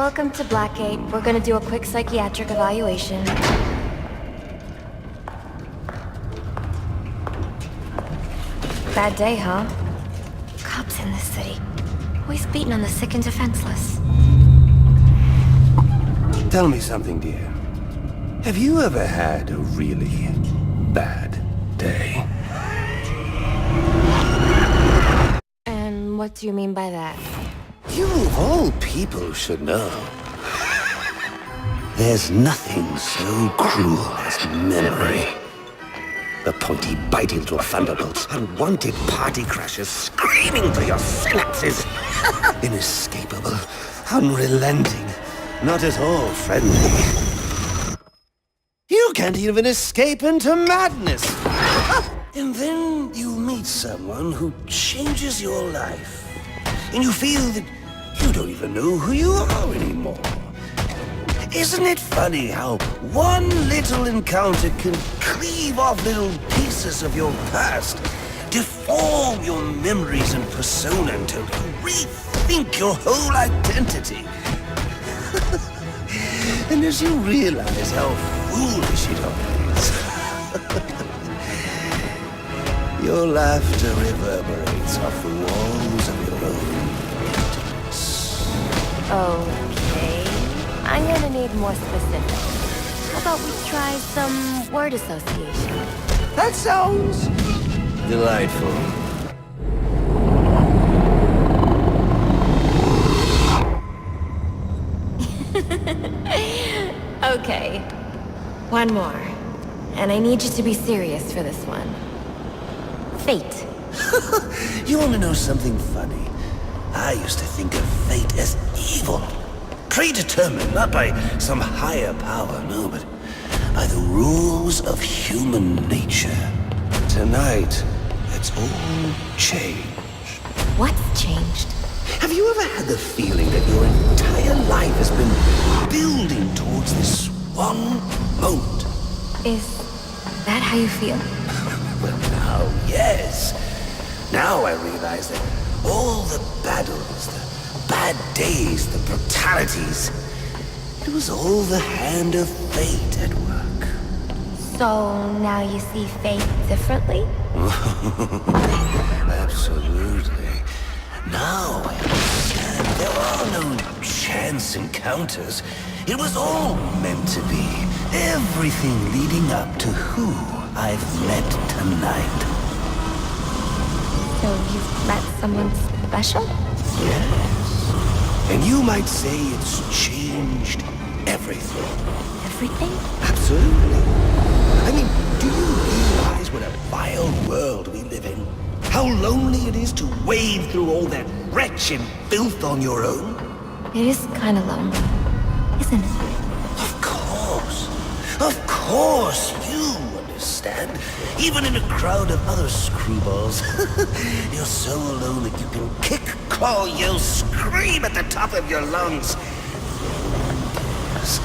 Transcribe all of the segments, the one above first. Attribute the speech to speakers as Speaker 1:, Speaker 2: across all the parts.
Speaker 1: Welcome to Blackgate. We're gonna do a quick psychiatric evaluation. Bad day, huh? Cops in this city. Always beating on the sick and defenseless.
Speaker 2: Tell me something, dear. Have you ever had a really bad day?
Speaker 1: And what do you mean by that?
Speaker 2: You of all people should know. There's nothing so cruel as memory. The pointy, biting little thunderbolts, unwanted party crashers screaming through your synapses. Inescapable, unrelenting, not at all friendly. You can't even escape into madness. And then you meet someone who changes your life. And you feel that you don't even know who you are anymore. Isn't it funny how one little encounter can cleave off little pieces of your past, deform your memories and persona until you rethink your whole identity? And as you realize how foolish it all is, your laughter reverberates off the walls of your own emptiness.
Speaker 1: Okay. I'm gonna need more specifics. How about we try some word association?
Speaker 2: That sounds delightful.
Speaker 1: Okay. One more. And I need you to be serious for this one. Fate.
Speaker 2: You want to know something funny? I used to think of fate as evil. Predetermined, not by some higher power, no, but by the rules of human nature. Tonight, it's all changed.
Speaker 1: What's changed?
Speaker 2: Have you ever had the feeling that your entire life has been building towards this one moment?
Speaker 1: Is that how you feel?
Speaker 2: Well, now, yes. Now I realize that all the battles, the bad days, the brutalities, it was all the hand of fate at work.
Speaker 1: So now you see fate differently?
Speaker 2: Absolutely. Now I understand there are no chance encounters. It was all meant to be. Everything leading up to who I've met tonight.
Speaker 1: So you've met someone special?
Speaker 2: Yes. And you might say it's changed everything.
Speaker 1: Everything?
Speaker 2: Absolutely. I mean, do you realize what a vile world we live in? How lonely it is to wade through all that wretched filth on your own?
Speaker 1: It is kind of lonely, isn't it?
Speaker 2: Of course. Of course, you understand. Even in a crowd of other screwballs. You're so alone that you can kick, claw, yell, scream at the top of your lungs. It's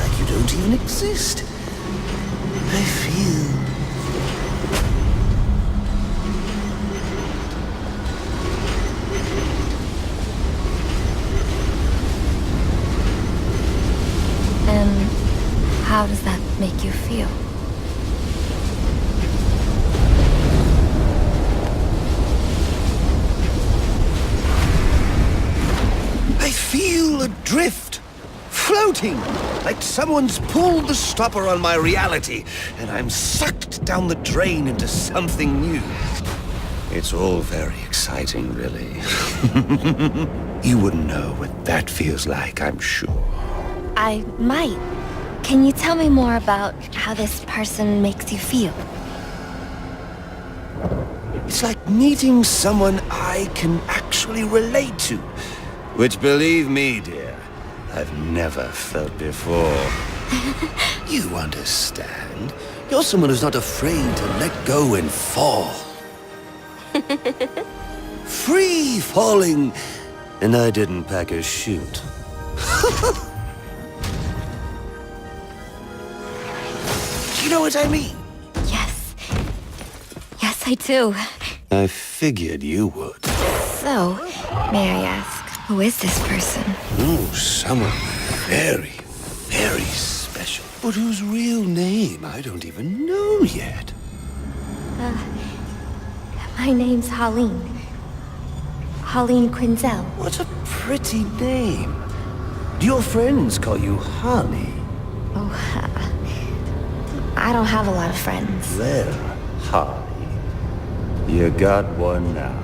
Speaker 2: like you don't even exist. I feel...
Speaker 1: And how does that make you feel?
Speaker 2: I feel adrift, floating, like someone's pulled the stopper on my reality, and I'm sucked down the drain into something new. It's all very exciting, really. You wouldn't know what that feels like, I'm sure.
Speaker 1: I might. Can you tell me more about how this person makes you feel?
Speaker 2: It's like meeting someone I can actually relate to. Which, believe me, dear, I've never felt before. You understand? You're someone who's not afraid to let go and fall. Free falling, and I didn't pack a chute. Do you know what I mean?
Speaker 1: Yes. Yes, I do.
Speaker 2: I figured you would.
Speaker 1: So, may I ask, Who is this person?
Speaker 2: Oh, someone very, very special. But whose real name I don't even know yet.
Speaker 1: My name's Holleen. Holleen Quinzel.
Speaker 2: What a pretty name. Do your friends call you Holly?
Speaker 1: Oh, I don't have a lot of friends.
Speaker 2: Well, Holly, you got one now.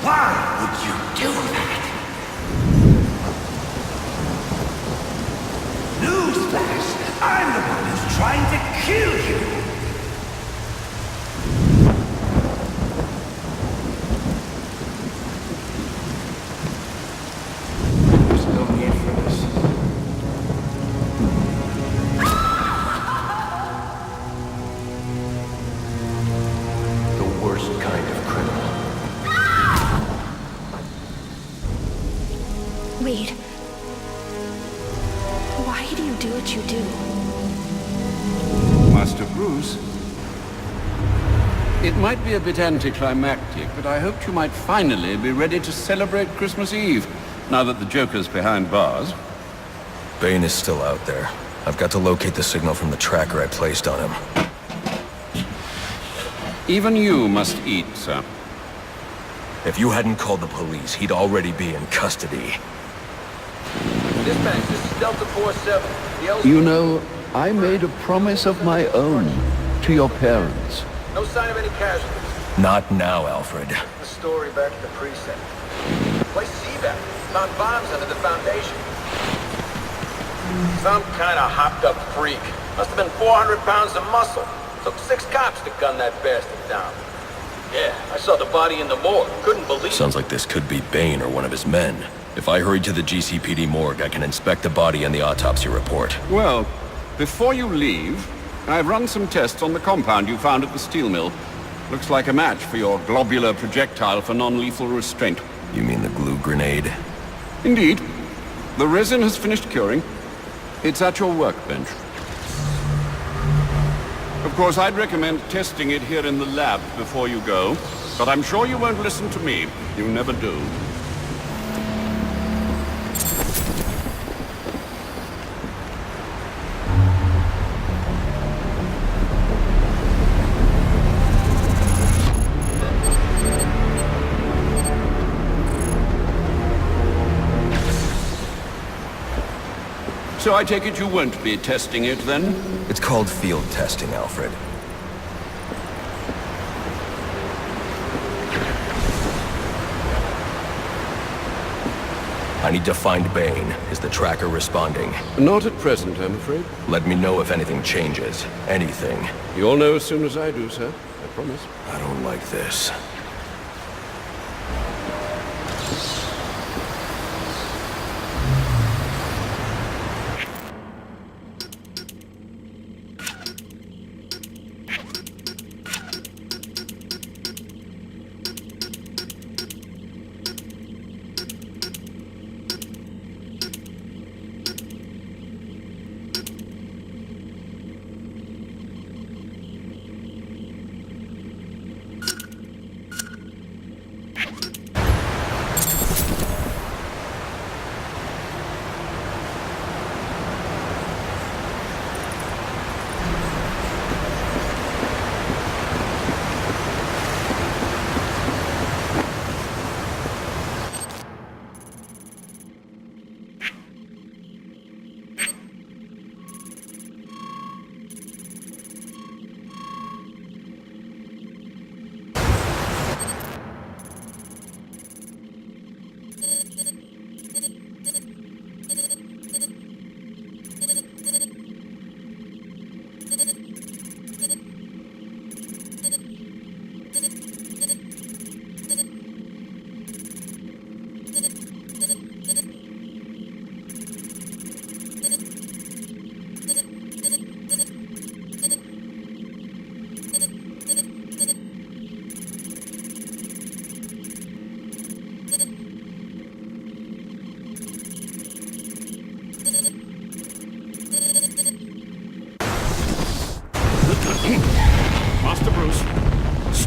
Speaker 2: Why would you do that? Newsflash! I'm the one who's trying to kill you! There's no need for this. The worst kind of criminal.
Speaker 1: Wait. Why do you do what you do?
Speaker 3: Master Bruce, it might be a bit anticlimactic, but I hoped you might finally be ready to celebrate Christmas Eve, now that the Joker's behind bars.
Speaker 4: Bane is still out there. I've got to locate the signal from the tracker I placed on him.
Speaker 3: Even you must eat, sir.
Speaker 4: If you hadn't called the police, he'd already be in custody.
Speaker 5: Dispatch, this is Delta 47.
Speaker 3: You know, I made a promise of my own to your parents.
Speaker 5: No sign of any casualties.
Speaker 4: Not now, Alfred.
Speaker 5: The story back at the precinct. Place Shiva. Found bombs under the foundation. Some kind of hopped-up freak. Must have been 400 pounds of muscle. Took 6 cops to gun that bastard down. Yeah, I saw the body in the morgue. Couldn't believe it.
Speaker 4: Sounds like this could be Bane or one of his men. If I hurry to the GCPD morgue, I can inspect the body and the autopsy report.
Speaker 3: Well, before you leave, I've run some tests on the compound you found at the steel mill. Looks like a match for your globular projectile for non-lethal restraint.
Speaker 4: You mean the glue grenade?
Speaker 3: Indeed. The resin has finished curing. It's at your workbench. Of course, I'd recommend testing it here in the lab before you go, but I'm sure you won't listen to me. You never do. So I take it you won't be testing it, then?
Speaker 4: It's called field testing, Alfred. I need to find Bane. Is the tracker responding?
Speaker 3: Not at present, I'm afraid.
Speaker 4: Let me know if anything changes. Anything.
Speaker 3: You'll know as soon as I do, sir. I promise.
Speaker 4: I don't like this.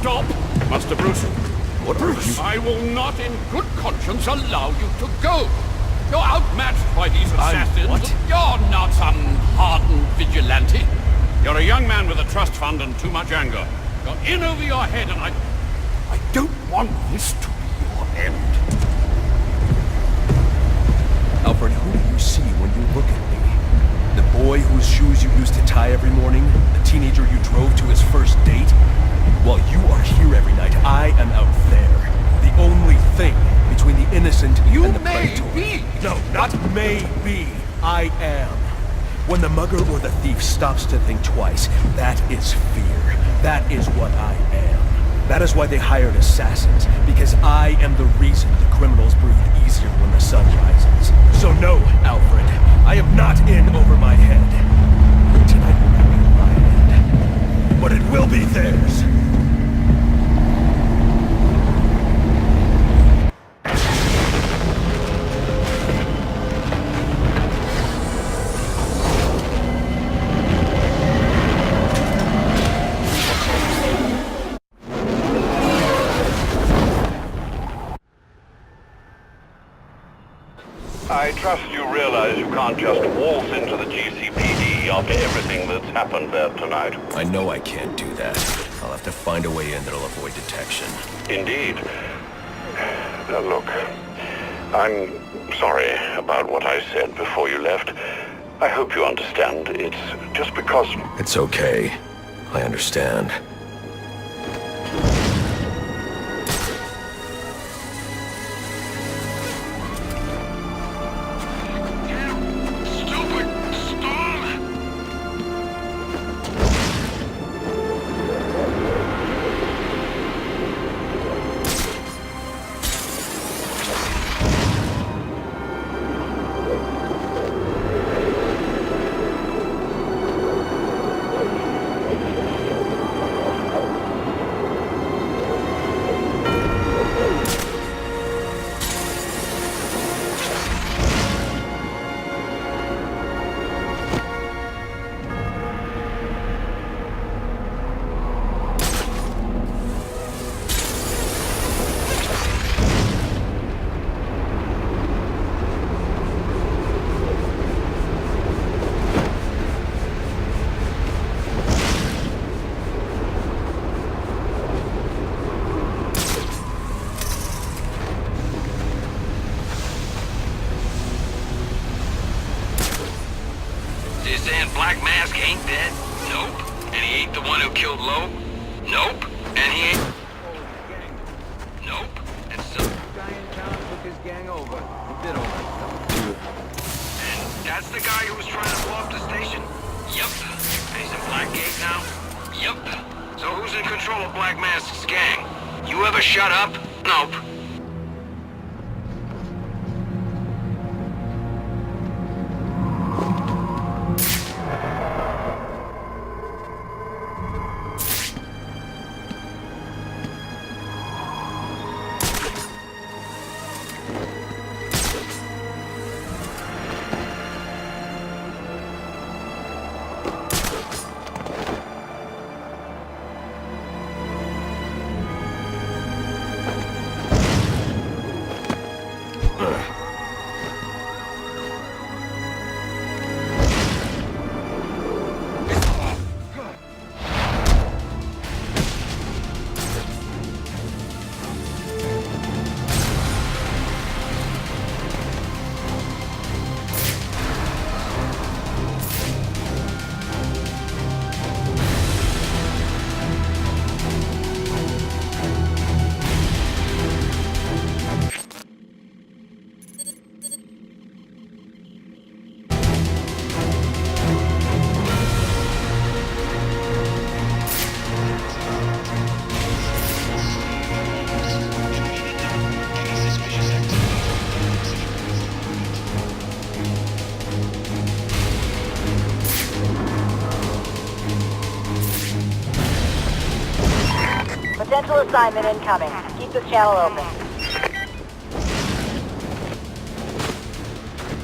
Speaker 3: Stop! Master Bruce.
Speaker 4: What are you?
Speaker 3: I will not in good conscience allow you to go. You're outmatched by these assassins.
Speaker 4: what?
Speaker 3: You're not some hardened vigilante. You're a young man with a trust fund and too much anger. You're in over your head, and I don't want this to be your end.
Speaker 4: Alfred, who do you see when you look at me? The boy whose shoes you used to tie every morning? The teenager you drove to his first date? While you are here every night, I am out there. The only thing between the innocent and the predator.
Speaker 3: Be.
Speaker 4: No, not may be. I am. When the mugger or the thief stops to think twice, that is fear. That is what I am. That is why they hired assassins, because I am the reason the criminals breathe easier when the sun rises. So no, Alfred, I am not in over my head. Tonight will not be my end, but it will be theirs.
Speaker 6: I trust you realize you can't just waltz into the GCPD after everything that's happened there tonight.
Speaker 4: I know I can't do that. I'll have to find a way in that'll avoid detection.
Speaker 6: Indeed. Look, I'm sorry about what I said before you left. I hope you understand. It's just because...
Speaker 4: It's okay. I understand.
Speaker 5: Black Mask ain't dead? Nope. And he ain't the one who killed Lowe? Nope. And he ain't... Nope. And so...
Speaker 7: Guy in town took his gang over. He did all that stuff.
Speaker 5: And that's the guy who was trying to blow up the station? Yep. And he's in Blackgate now? Yep. So who's in control of Black Mask's gang? You ever shut up? Nope.
Speaker 8: Potential assignment incoming. Keep this channel open.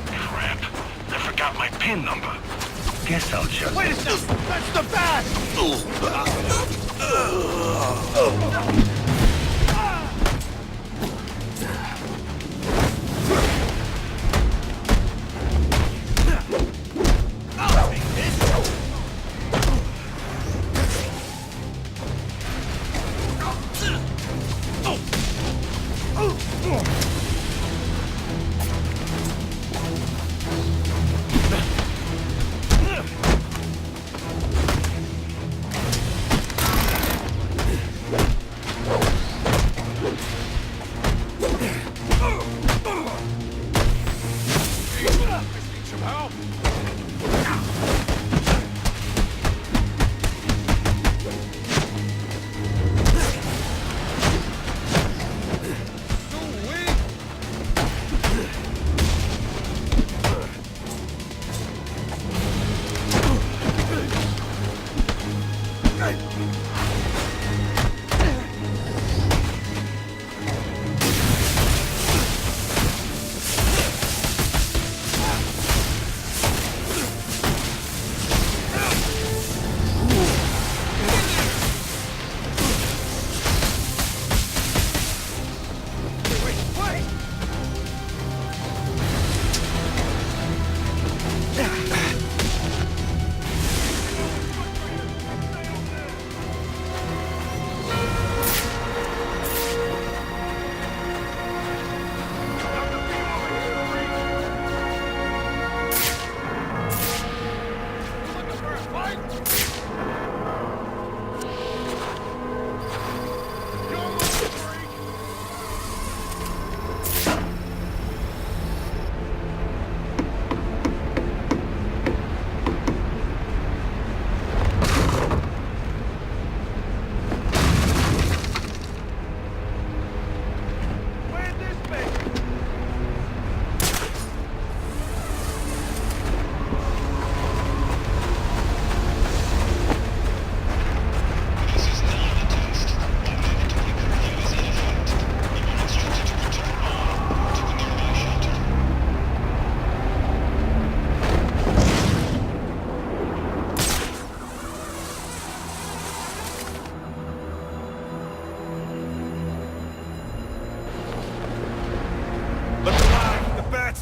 Speaker 6: Crap. I forgot my PIN number. Guess I'll just...
Speaker 2: Wait a second! That's the bat!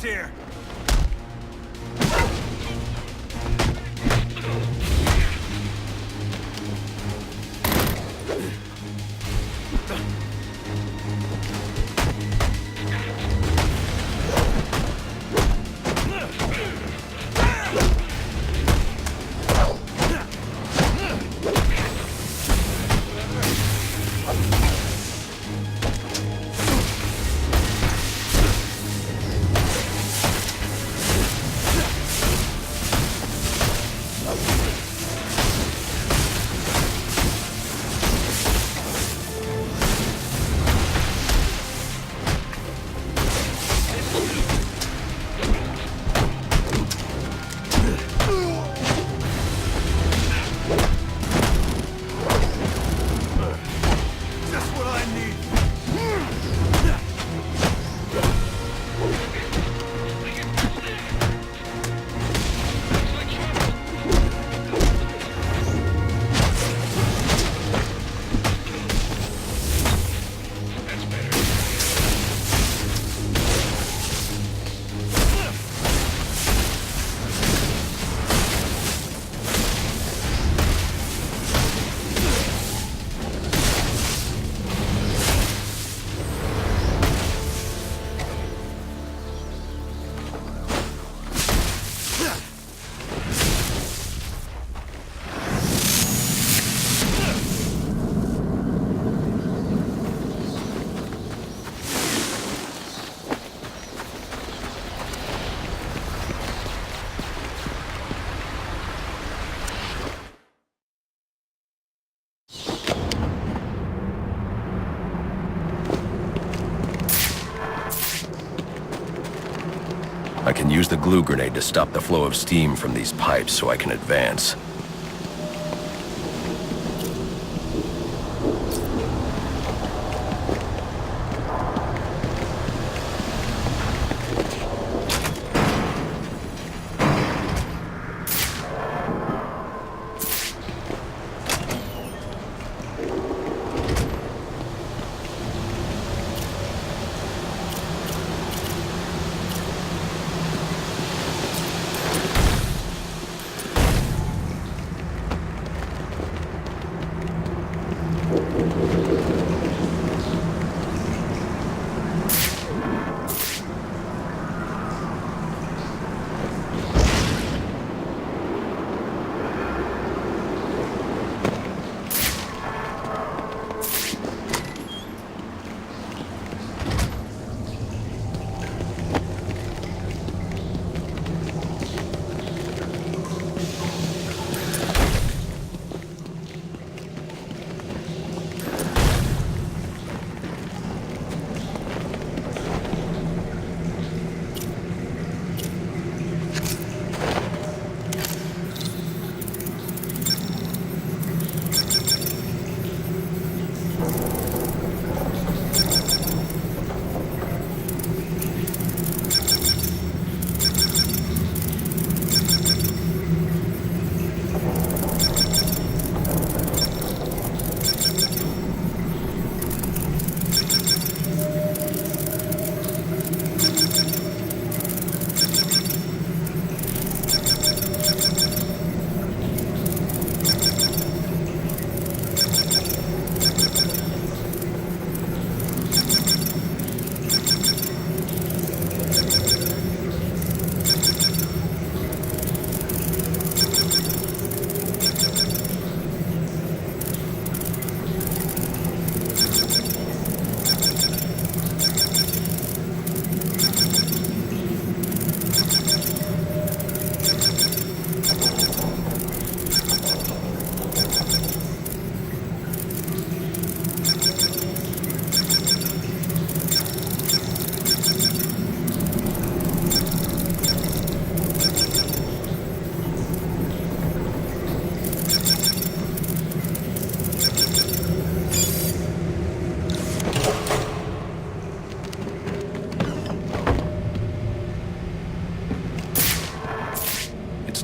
Speaker 4: Here.
Speaker 9: I can use the glue grenade to stop the flow of steam from these pipes so I can advance.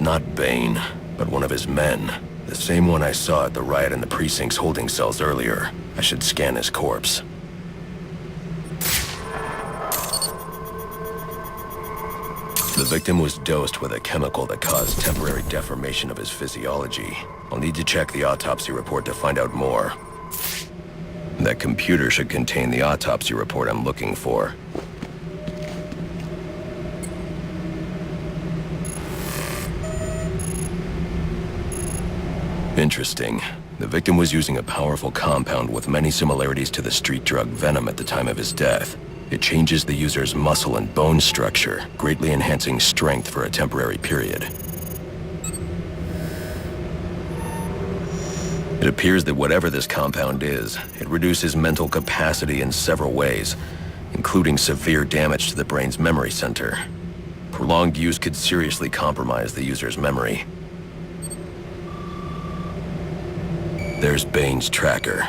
Speaker 9: was not Bane, but one of his men. The same one I saw at the riot in the precinct's holding cells earlier. I should scan his corpse. The victim was dosed with a chemical that caused temporary deformation of his physiology. I'll need to check the autopsy report to find out more. That computer should contain the autopsy report I'm looking for. Interesting. The victim was using a powerful compound with many similarities to the street drug Venom at the time of his death. It changes the user's muscle and bone structure, greatly enhancing strength for a temporary period. It appears that whatever this compound is, it reduces mental capacity in several ways, including severe damage to the brain's memory center. Prolonged use could seriously compromise the user's memory. There's Bane's tracker.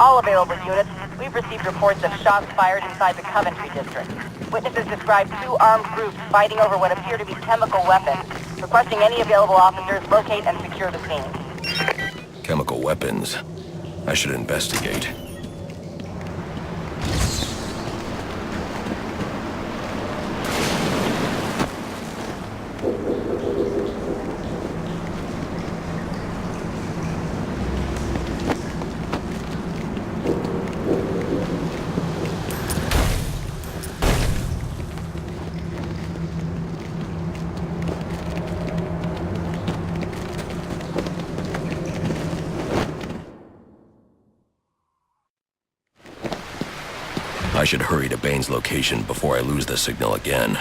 Speaker 8: All available units, we've received reports of shots fired inside the Coventry district. Witnesses describe two armed groups fighting over what appear to be chemical weapons. Requesting any available officers locate and secure the scene.
Speaker 9: Chemical weapons. I should investigate. I should hurry to Bane's location before I lose the signal again.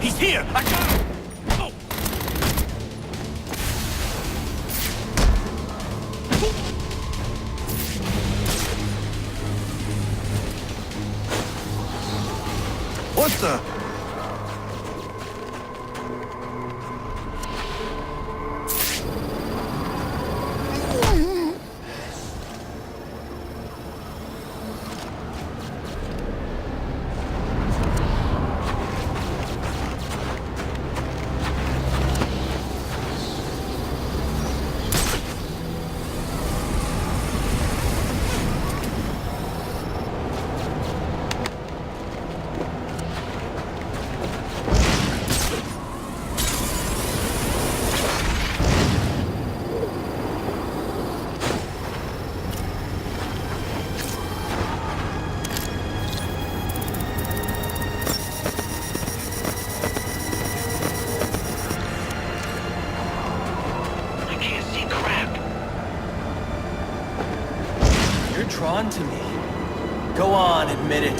Speaker 4: He's here! I got him! Oh.
Speaker 2: What the?
Speaker 10: Drawn to me. Go on, admit it.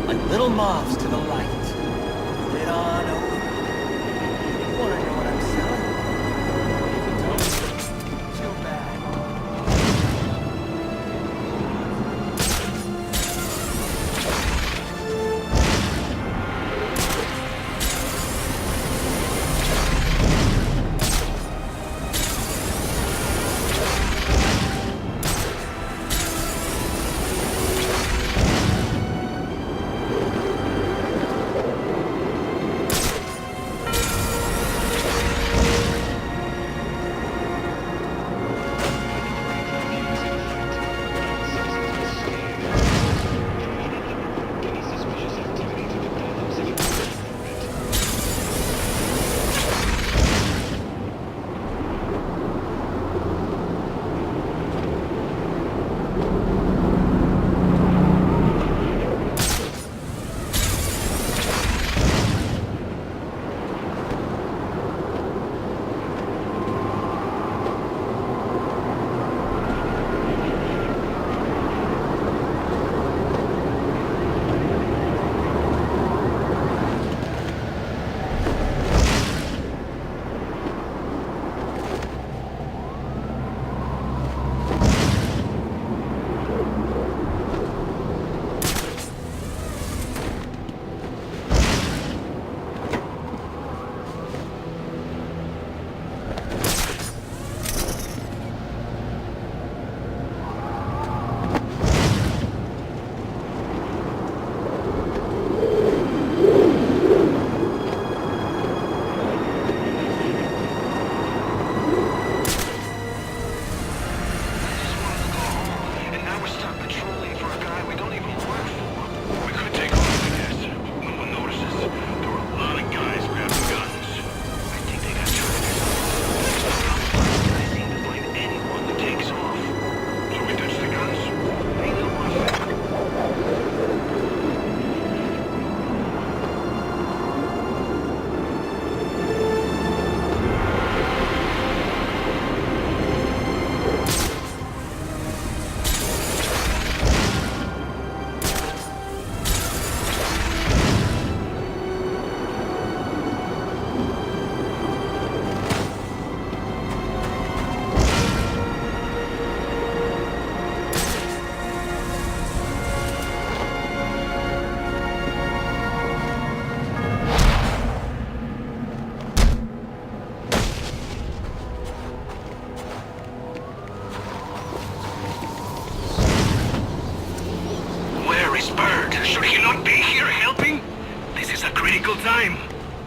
Speaker 10: Like little moths to the light. Get on over. You wanna know what I'm selling? If you don't, too bad.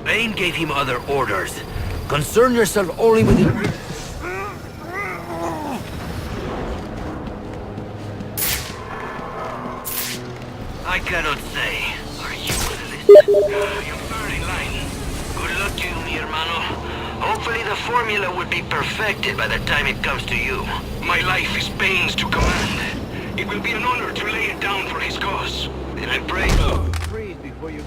Speaker 5: Bane gave him other orders. Concern yourself only with the... I cannot say. Are you listening? You're very lying. Good luck to you, mi hermano. Hopefully the formula would be perfected by the time it comes to you. My life is Bane's to command. It will be an honor to lay it down for his cause. And I pray...
Speaker 7: Freeze before you...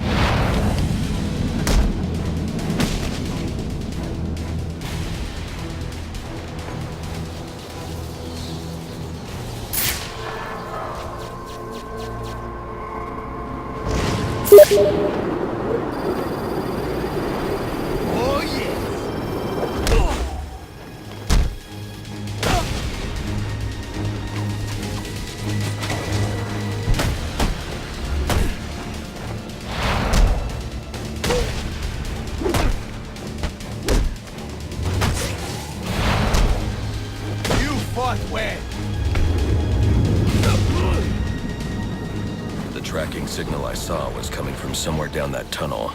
Speaker 2: Oh, yes. You fought well.
Speaker 9: The tracking signal I saw was coming from somewhere down that tunnel.